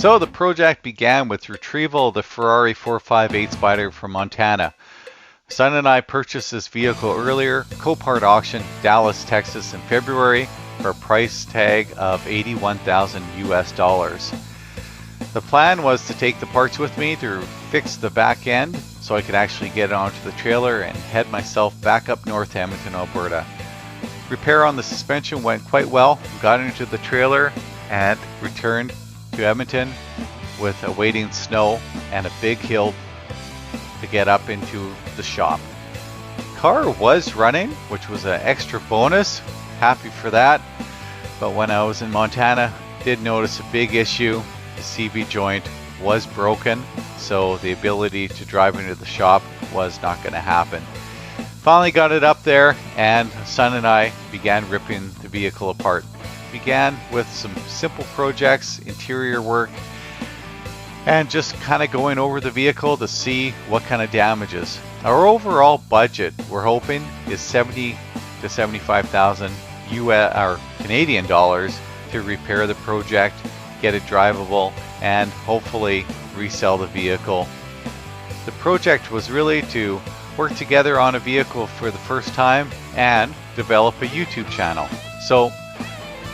So the project began with retrieval of the Ferrari 458 Spider from Montana. Son and I purchased this vehicle earlier, Copart auction, Dallas, Texas in February for a price tag of 81,000 US dollars. The plan was to take the parts with me to fix the back end so I could actually get it onto the trailer and head myself back up north to Edmonton, Alberta. Repair on the suspension went quite well, got into the trailer and returned to Edmonton with awaiting snow and a big hill to get up into the shop. Car was running, which was an extra bonus, happy for that, but when I was in Montana, did notice a big issue. The CV joint was broken, so the ability to drive into the shop was not going to happen. Finally got it up there, and son and I began ripping the vehicle apart. Began with some simple projects, interior work, and just kind of going over the vehicle to see what kind of damages. Our overall budget, we're hoping, is 70 to 75,000 US or Canadian dollars to repair the project, get it drivable, and hopefully resell the vehicle. The project was really to work together on a vehicle for the first time and develop a YouTube channel. So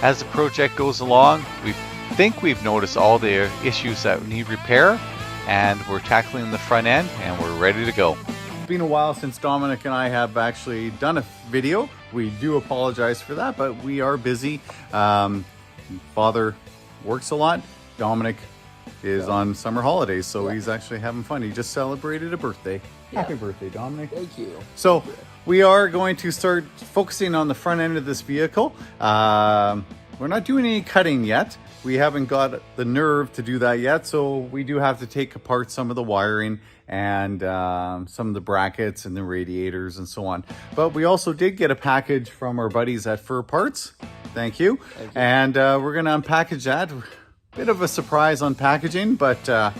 as the project goes along, we think we've noticed all the issues that need repair, and we're tackling the front end and we're ready to go. It's been a while since Dominic and I have actually done a video. We do apologize for that, but we are busy. Father works a lot. Dominic is on summer holidays, so he's actually having fun. He just celebrated a birthday. Happy birthday, Dominic. Thank you. So we are going to start focusing on the front end of this vehicle. We're not doing any cutting yet. We haven't got the nerve to do that yet, so we do have to take apart some of the wiring and some of the brackets and the radiators and so on. But we also did get a package from our buddies at Fur Parts. Thank you. Thank you. And we're going to unpackage that. Bit of a surprise on packaging, but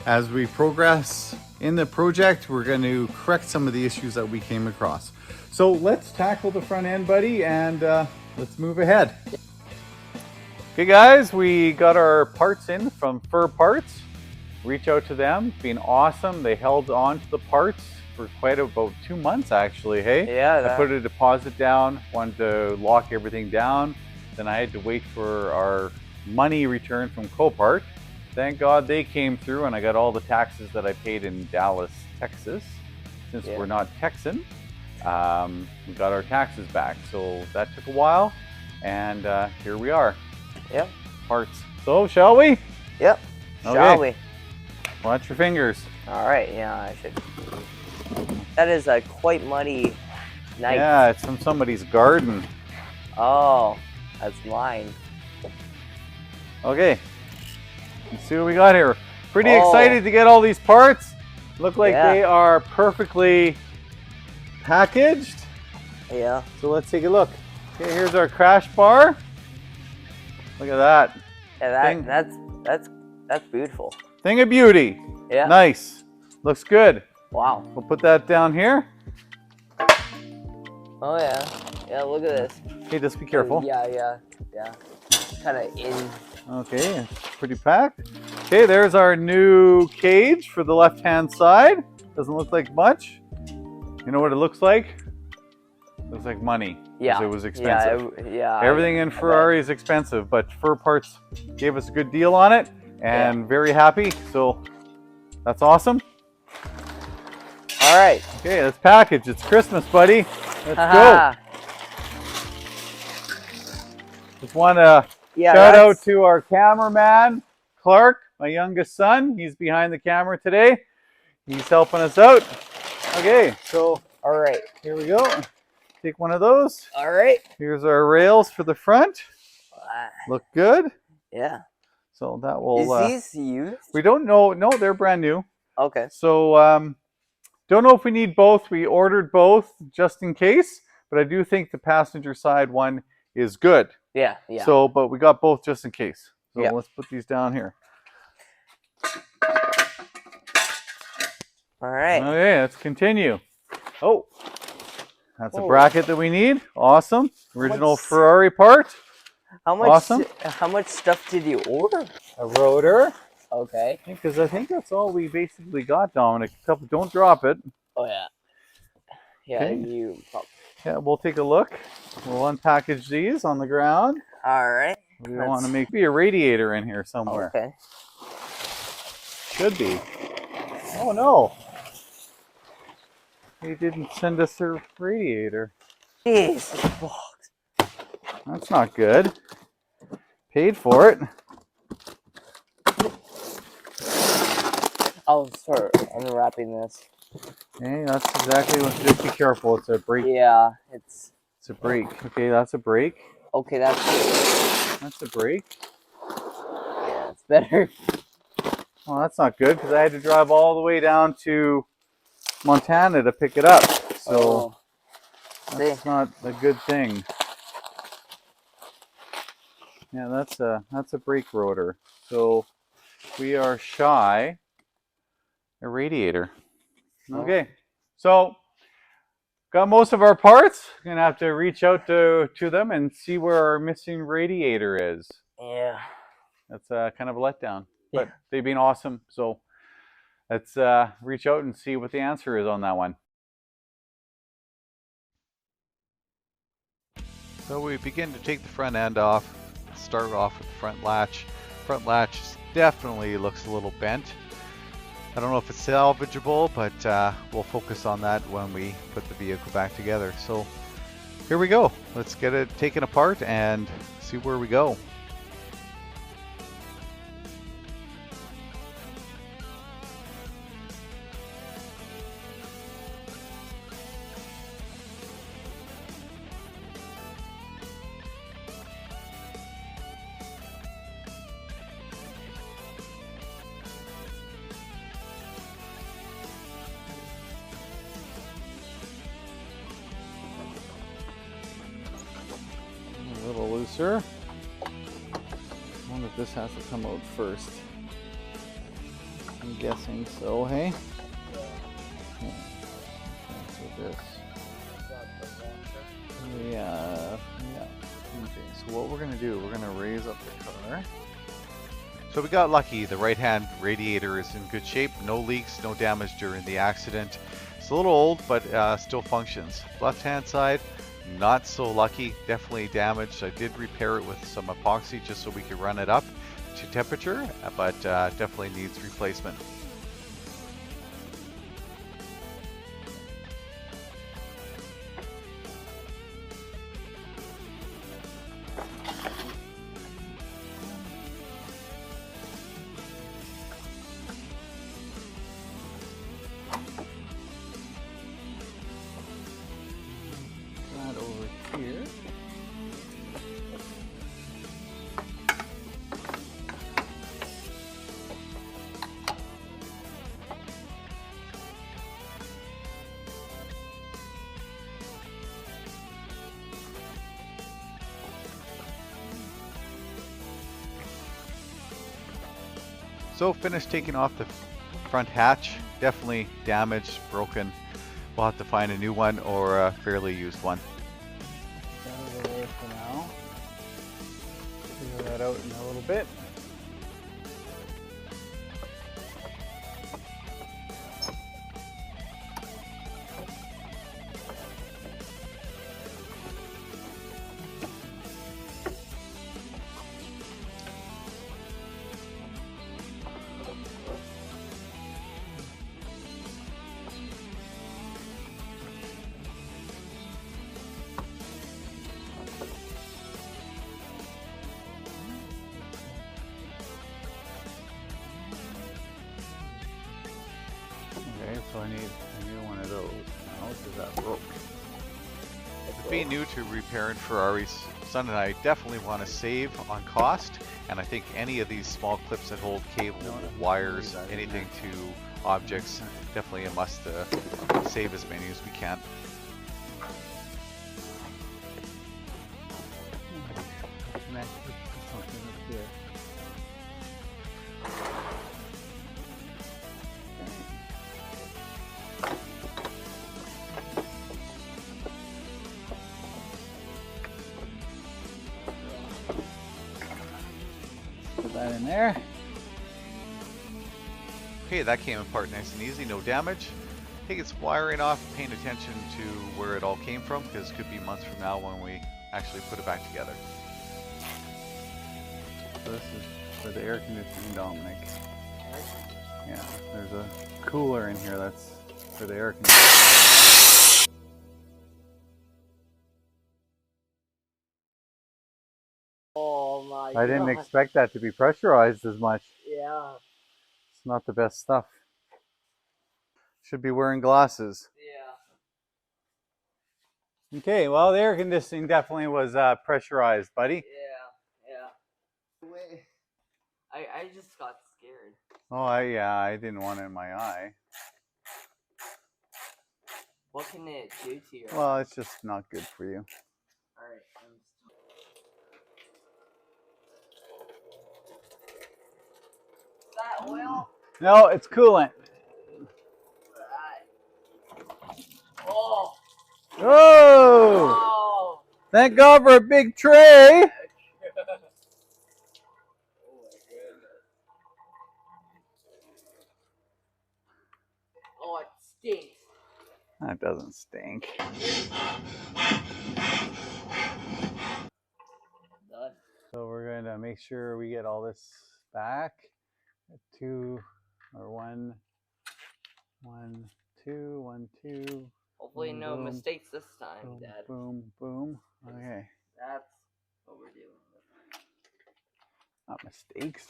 as we progress in the project, we're going to correct some of the issues that we came across. So let's tackle the front end, buddy, and let's move ahead. Okay guys, we got our parts in from Fur Parts. Reach out to them, it's been awesome. They held on to the parts for quite about 2 months actually, hey? Yeah. I put a deposit down, wanted to lock everything down. Then I had to wait for our money returned from Copart. Thank God they came through and I got all the taxes that I paid in Dallas, Texas. Since we're not Texan, we got our taxes back. So that took a while, and here we are. Yep. Parts. So, shall we? Yep. Okay. Shall we? Watch your fingers. All right. Yeah, I should. That is a quite muddy knife. Yeah, it's from somebody's garden. Oh, that's mine. Okay. Let's see what we got here. Pretty excited to get all these parts. Look like they are perfectly packaged. Yeah. So let's take a look. Okay, here's our crash bar. Look at that. Yeah, that's beautiful. Thing of beauty. Yeah. Nice. Looks good. Wow. We'll put that down here. Oh yeah. Yeah, look at this. Okay, just be careful. Yeah. Kind of in. Okay, it's pretty packed. Okay, there's our new cage for the left-hand side. Doesn't look like much. You know what it looks like? Looks like money. Yeah. It was expensive. Yeah. Everything in Ferrari is expensive, but Fur Parts gave us a good deal on it, and very happy. So that's awesome. All right. Okay, let's package. It's Christmas, buddy. Let's go. Just want to shout out to our cameraman, Clark, my youngest son. He's behind the camera today. He's helping us out. Okay, so all right, here we go. Take one of those. All right. Here's our rails for the front. Look good. Yeah. So that will. Is these used? We don't know. No, they're brand new. Okay. So don't know if we need both. We ordered both just in case, but I do think the passenger side one is good. Yeah. So, but we got both just in case. So let's put these down here. All right. Okay, let's continue. Oh, that's a bracket that we need. Awesome. Original Ferrari part. How much? Awesome. How much stuff did you order? A rotor. Okay. Because I think that's all we basically got, Dominic. Don't drop it. Oh yeah. Yeah, Okay. you. Yeah, we'll take a look. We'll unpackage these on the ground. All right. We want to be a radiator in here somewhere. Okay. Should be. Oh no. They didn't send us a radiator. Jeez, this box. That's not good. Paid for it. I'll start unwrapping this. Okay, that's exactly what. Just be careful. It's a brake. Yeah, it's a brake. Okay, that's a brake. Okay, that's a brake. Yeah, it's better. Well, that's not good because I had to drive all the way down to Montana to pick it up. So that's not a good thing. Yeah, that's a brake rotor. So we are shy a radiator. Okay, so got most of our parts. Gonna have to reach out to them and see where our missing radiator is. Yeah. That's kind of a letdown, but they've been awesome. So let's reach out and see what the answer is on that one. So we begin to take the front end off. Start off with the front latch. Front latch definitely looks a little bent. I don't know if it's salvageable, but we'll focus on that when we put the vehicle back together. So here we go. Let's get it taken apart and see where we go. A little looser. I wonder if this has to come out first. I'm guessing so, hey? Yeah. So this. Yeah. Okay, so what we're gonna do, we're gonna raise up the car. So we got lucky. The right-hand radiator is in good shape. No leaks, no damage during the accident. It's a little old, but still functions. Left-hand side, not so lucky. Definitely damaged. I did repair it with some epoxy just so we could run it up to temperature, but definitely needs replacement. Here. So finished taking off the front hatch. Definitely damaged, broken. We'll have to find a new one or a fairly used one. Out of the way for now. Figure that out in a little bit. So I need a new one of those now because that broke. Being new to repairing Ferraris, son and I definitely want to save on cost, and I think any of these small clips that hold cable, wires, anything to objects, definitely a must to save as many as we can. Put that in there. Okay, that came apart nice and easy, no damage. Take its wiring off, paying attention to where it all came from, because it could be months from now when we actually put it back together. So this is for the air conditioning, Dominic. Yeah, there's a cooler in here that's for the air conditioning. Oh my god. I didn't expect that to be pressurized as much. Yeah. It's not the best stuff. Should be wearing glasses. Yeah. Okay, well, the air conditioning definitely was pressurized, buddy. Yeah. Wait. I just got scared. Oh, I didn't want it in my eye. What can it do to your Well, eye? it's just not good for you. Alright, Is that oil? No, it's coolant. Oh! Oh! Oh! Thank God for a big tray. Oh, it stinks. That doesn't stink. Done. So we're going to make sure we get all this back. 2 or 1, 1, 2, 1, 2. Hopefully boom, no boom, mistakes this time, boom, Dad. boom, boom. Okay, That's what we're dealing with. not mistakes.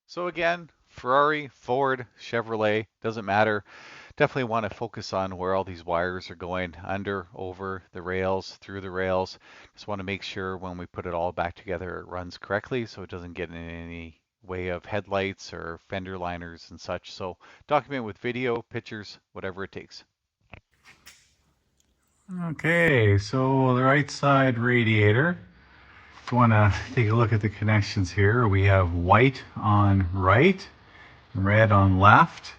So again, Ferrari, Ford, Chevrolet, doesn't matter. Definitely want to focus on where all these wires are going, under, over the rails, through the rails. Just want to make sure when we put it all back together it runs correctly so it doesn't get in any way of headlights or fender liners and such. So document with video, pictures, whatever it takes. Okay, so the right side radiator. If you want to take a look at the connections here, we have white on right, red on left,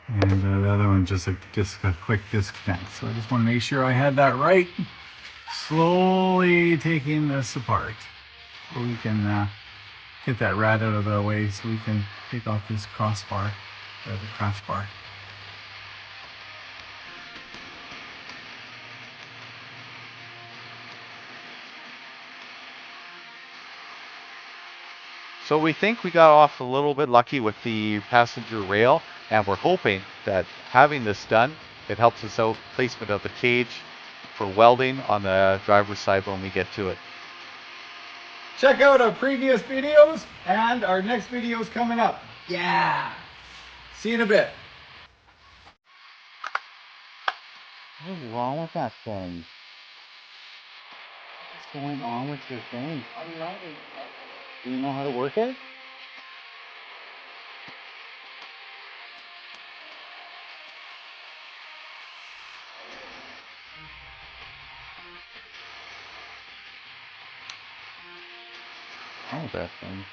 and the other one just a quick disconnect. So I just want to make sure I had that right. Slowly taking this apart so we can get that rat out of the way so we can take off this crossbar, or the crossbar. So we think we got off a little bit lucky with the passenger rail, and we're hoping that having this done, it helps us out placement of the cage for welding on the driver's side when we get to it. Check out our previous videos, and our next video is coming up. Yeah! See you in a bit. What's wrong with that thing? What's going on with your thing? I'm ready. Do you know how to work it? What's wrong with that thing?